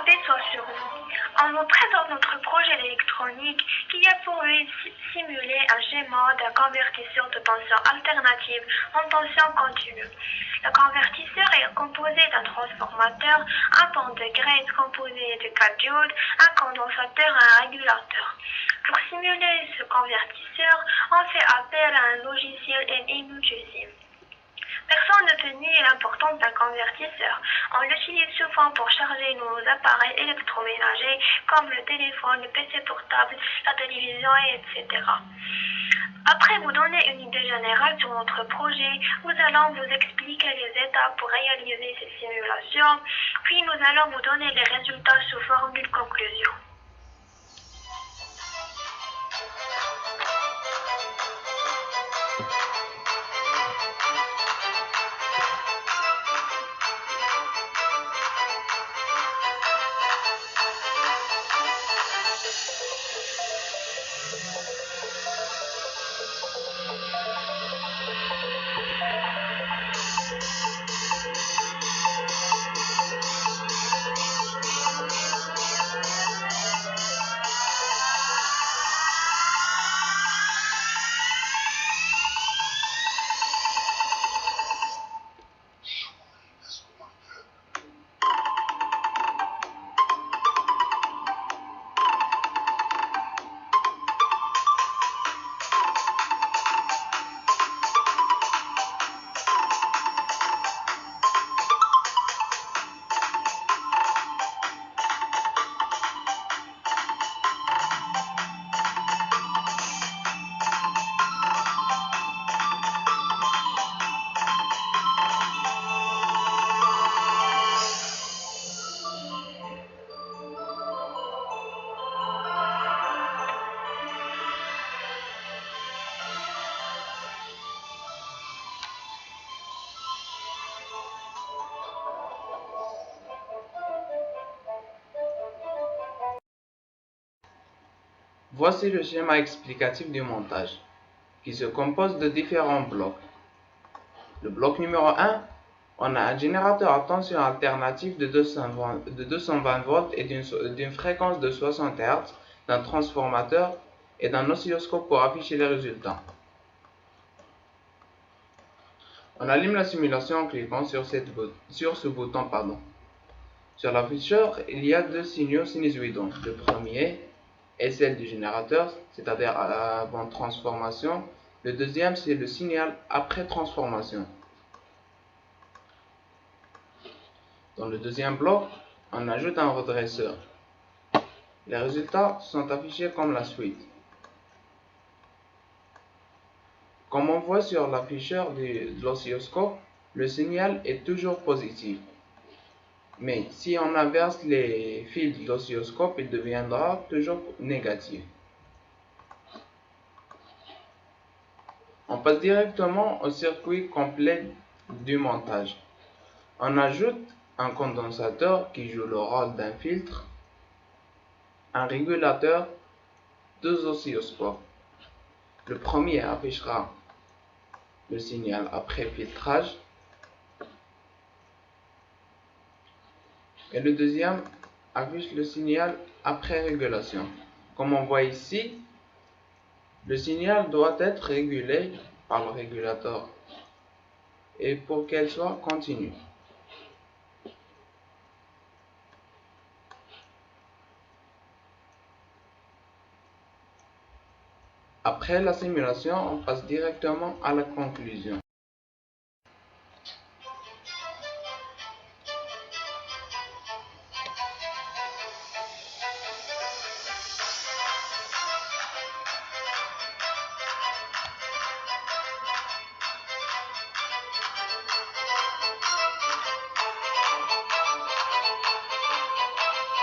paix soit sur vous. On vous présente notre projet électronique qui a pour but simuler un schéma d'un convertisseur de tension alternative en tension continue. Le convertisseur est composé d'un transformateur, un pont de Grace composé de 4 diodes, un condensateur et un régulateur. Pour simuler ce convertisseur, on fait appel à un logiciel NMUGC. Personne ne peut nier l'importance d'un convertisseur. On l'utilise souvent pour charger nos appareils électroménagers comme le téléphone, le PC portable, la télévision, etc. Après vous donner une idée générale sur notre projet, nous allons vous expliquer les étapes pour réaliser cette simulation, puis nous allons vous donner les résultats sous forme d'une conclusion. Voici le schéma explicatif du montage, qui se compose de différents blocs. Le bloc numéro 1, on a un générateur à tension alternative de 220 volts et d'une fréquence de 60 Hz, d'un transformateur et d'un oscilloscope pour afficher les résultats. On allume la simulation en cliquant sur ce bouton. Sur l'afficheur, il y a deux signaux sinusoïdaux. Le premier est celle du générateur, c'est-à-dire avant transformation. Le deuxième, c'est le signal après transformation. Dans le deuxième bloc, on ajoute un redresseur. Les résultats sont affichés comme la suite. Comme on voit sur l'afficheur de l'oscilloscope, le signal est toujours positif. Mais si on inverse les fils de l'oscilloscope, il deviendra toujours négatif. On passe directement au circuit complet du montage. On ajoute un condensateur qui joue le rôle d'un filtre, un régulateur, deux oscilloscopes. Le premier affichera le signal après filtrage et le deuxième affiche le signal après régulation. Comme on voit ici, le signal doit être régulé par le régulateur et pour qu'elle soit continue. Après la simulation, on passe directement à la conclusion.